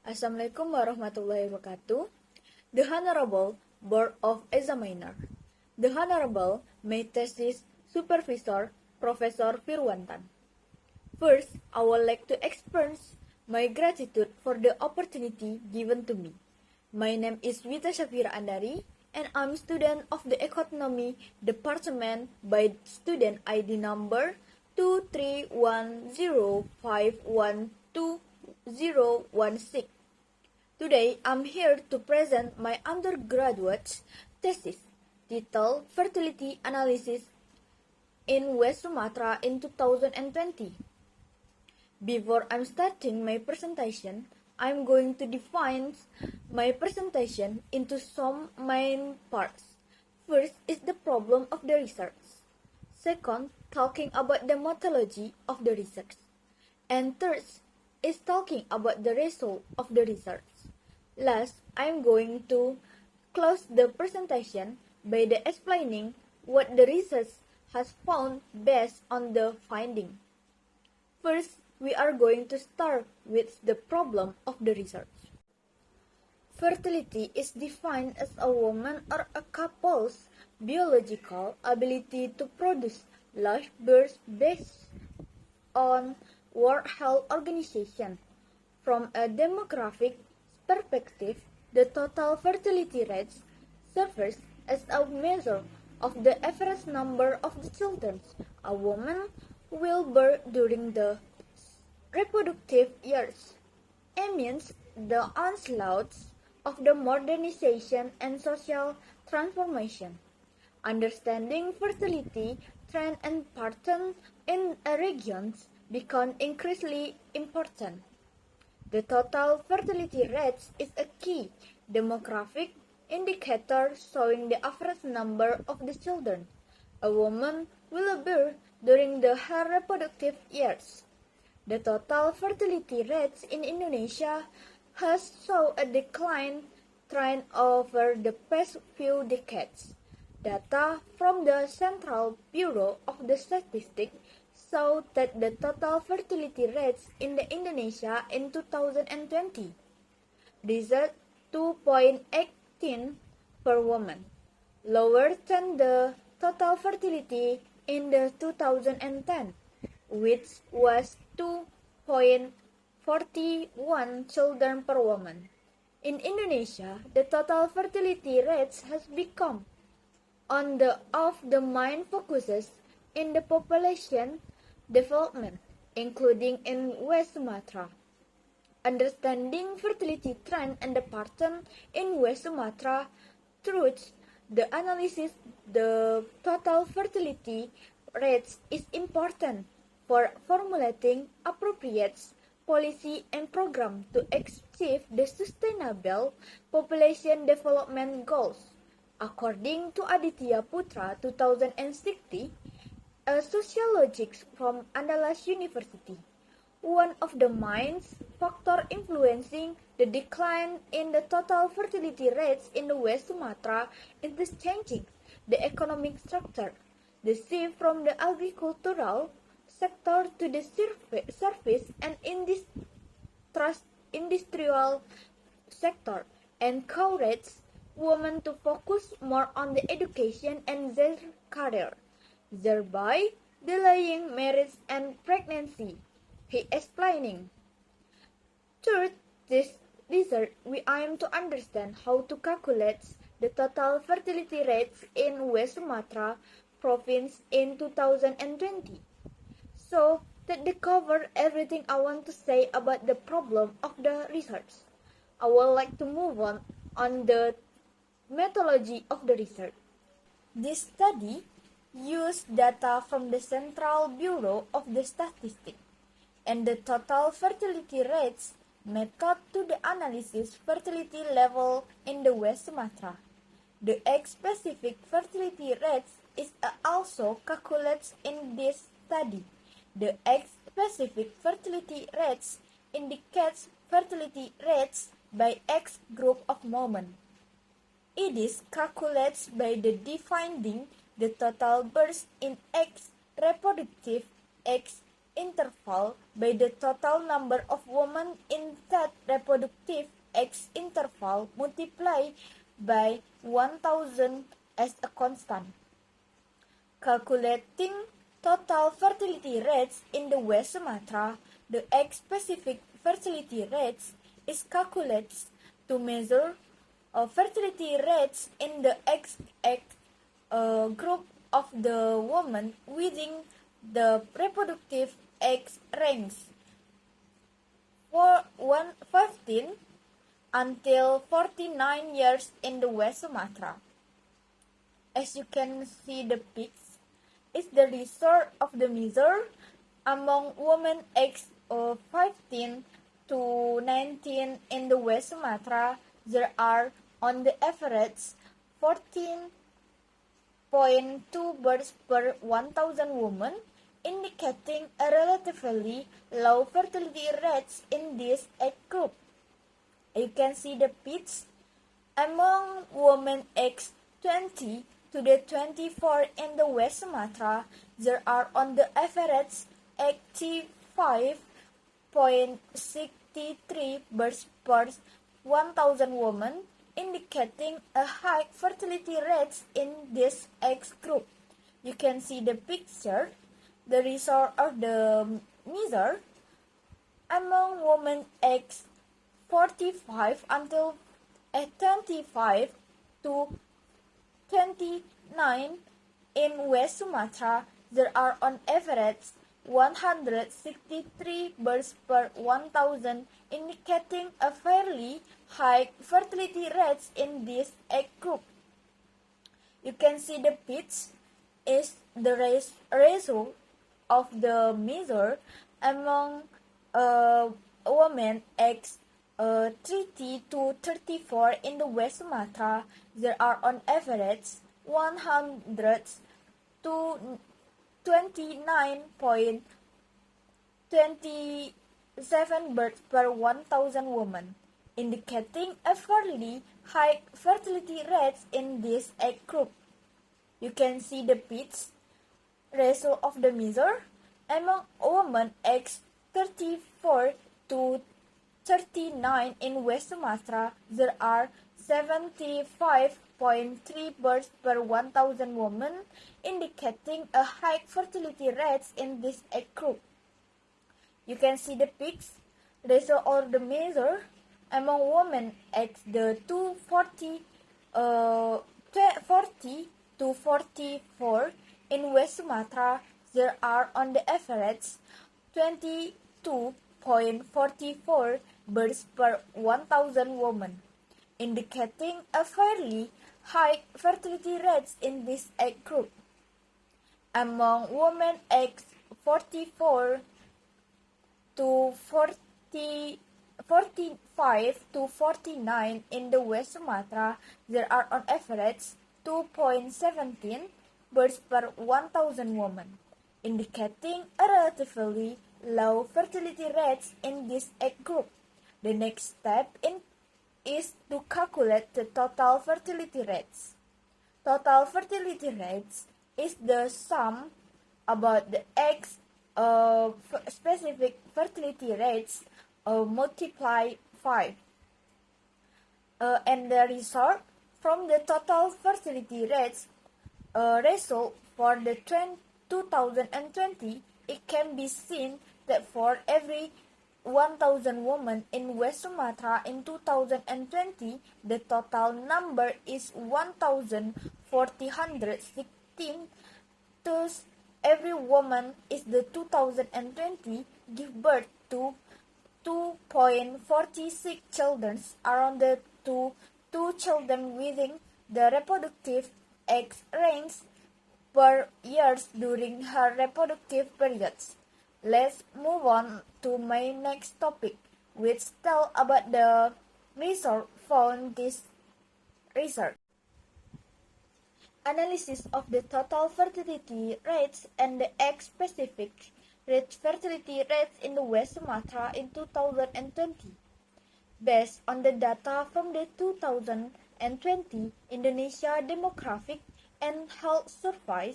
Assalamualaikum warahmatullahi wabarakatuh. The Honorable Board of Examiner. The Honorable my thesis supervisor Professor Firwantan. First, I would like to express my gratitude for the opportunity given to me. My name is Wita Shafira Andari, and I'm student of the Economy Department by student ID number 23105122016. Today, I'm here to present my undergraduate thesis titled Fertility Analysis in West Sumatra in 2020. Before I'm starting my presentation, I'm going to define my presentation into some main parts. First is the problem of the research. Second, talking about the methodology of the research. And third is talking about the result of the research. Last, I'm going to close the presentation by explaining what the research has found based on the finding. First, we are going to start with the problem of the research. Fertility is defined as a woman or a couple's biological ability to produce live births based on World Health Organization. From a demographic perspective, the total fertility rate serves as a measure of the average number of the children a woman will bear during the reproductive years. Amidst the onslaught of the modernization and social transformation, understanding fertility trend and pattern in regions become increasingly important. The total fertility rate is a key demographic indicator showing the average number of the children a woman will bear during her reproductive years. The total fertility rate in Indonesia has shown a decline trend over the past few decades. Data from the Central Bureau of the Statistics show that the total fertility rate in Indonesia in 2020 reached 2.18 per woman, lower than the total fertility in the 2010, which was 2.41 children per woman. In Indonesia, the total fertility rate has become one of the main focuses in the population development, including in West Sumatra. Understanding fertility trend and the pattern in West Sumatra through the analysis the total fertility rates is important for formulating appropriate policy and program to achieve the sustainable population development goals. According to Aditya Putra 2060, a sociologist from Andalas University, one of the main factors influencing the decline in the total fertility rates in the West Sumatra is the changing the economic structure, the shift from the agricultural sector to the service and industrial sector, encourages women to focus more on the education and their career, thereby delaying marriage and pregnancy. He explaining. Through this research, we aim to understand how to calculate the total fertility rates in West Sumatra province in 2020. So that they cover everything I want to say about the problem of the research. I would like to move on the methodology of the research. This study used data from the Central Bureau of the Statistics and the total fertility rates method to the analysis fertility level in the West Sumatra. The age-specific fertility rates is also calculated in this study. The age-specific fertility rates indicates fertility rates by age group of women. It is calculated by defining the total births in age, reproductive age, interval by the total number of women in that reproductive age interval multiplied by 1000 as a constant. Calculating total fertility rates in the West Sumatra, the age-specific fertility rates is calculated to measure fertility rates in the X group of the women within the reproductive age range for 15 until 49 years in the West Sumatra. As you can see the pics, is the result of the measure among women aged 15 to 19 in the West Sumatra. There are on the average 14.2 births per 1,000 women, indicating a relatively low fertility rates in this age group. You can see the pics among women aged 20 to the 24 in the West Sumatra. There are on the average 85.63 births per 1,000 women, indicating a high fertility rates in this age group. You can see the picture, the result of the measure among women aged 45 until 25 to 29 in West Sumatra. There are on average 163 births per 1,000, indicating a fairly high fertility rates in this age group. You can see the pitch is the ratio of the measure among women aged 30 to 34 in the West Sumatra. There are on average 100 to 29.27 births per 1,000 women, indicating a fairly high fertility rates in this age group. You can see the pitch ratio of the measure among women aged 34 to 39 in West Sumatra. There are 75.3 births per 1,000 women, indicating a high fertility rates in this age group. You can see the pics ratio of the measure among women aged 40 to 44 in West Sumatra. There are on the average 22.44 births per 1,000 women, indicating a fairly high fertility rates in this age group. Among women aged 44 to 45 to 49 in the West Sumatra, there are on average 2.17 births per 1,000 women, indicating a relatively low fertility rates in this age group. The next step is to calculate the total fertility rates. Total fertility rates is the sum about the X specific fertility rates multiply 5. And the result from the total fertility rates result for the 2020, it can be seen that for every 1,000 women in West Sumatra in 2020, the total number is 1,416. Thus, every woman is the 2020 give birth to 2.46 children, around the two children within the reproductive age range per year during her reproductive periods. Let's move on to my next topic, which tell about the result found this research. Analysis of the total fertility rates and the age-specific fertility rates in the West Sumatra in 2020. Based on the data from the 2020 Indonesia Demographic and Health Survey,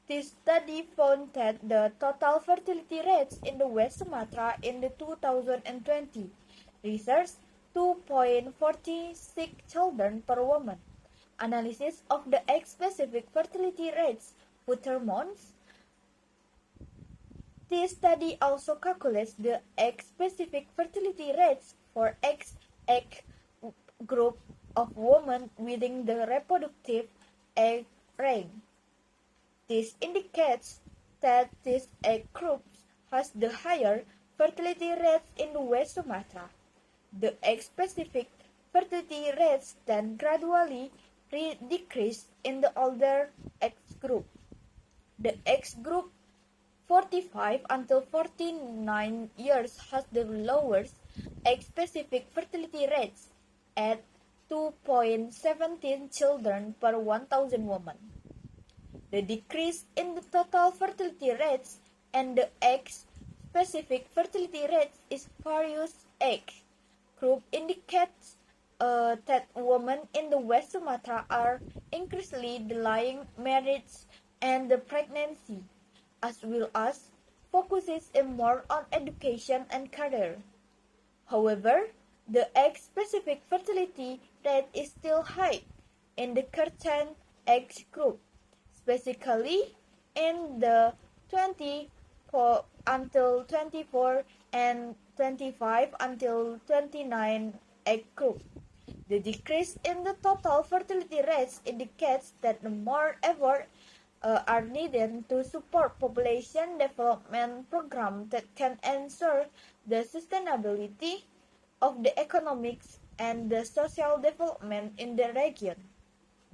This study found that the total fertility rates in the West Sumatra in the 2020 research 2.46 children per woman. Analysis of the egg-specific fertility rates hormones. This study also calculates the egg-specific fertility rates for egg group of women within the reproductive age range. This indicates that this age group has the higher fertility rates in the West Sumatra. The egg-specific fertility rates then gradually decrease in the older age group. The age group 45 until 49 years has the lowest egg-specific fertility rates at 2.17 children per 1,000 women. The decrease in the total fertility rates and the egg-specific fertility rates is various age group indicates that women in the West Sumatra are increasingly delaying marriage and the pregnancy, as well as focuses more on education and career. However, the egg-specific fertility rate is still high in the current age group, specifically in the 24 until 24 and 25 until 29 age group. The decrease in the total fertility rates indicates that more effort are needed to support population development programs that can ensure the sustainability of the economics and the social development in the region.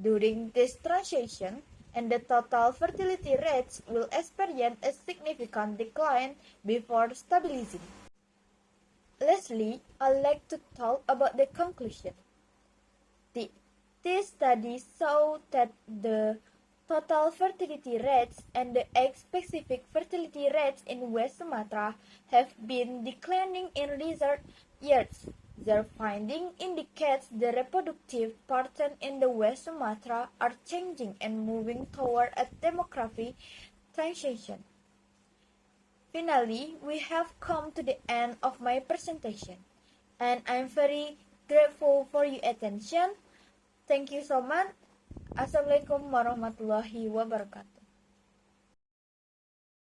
During this transition, and the total fertility rates will experience a significant decline before stabilizing. Lastly, I'd like to talk about the conclusion. This study showed that the total fertility rates and the egg-specific fertility rates in West Sumatra have been declining in recent years. Their finding indicates the reproductive pattern in the West Sumatra are changing and moving toward a demographic transition. Finally, we have come to the end of my presentation, and I'm very grateful for your attention. Thank you so much. Assalamualaikum warahmatullahi wabarakatuh.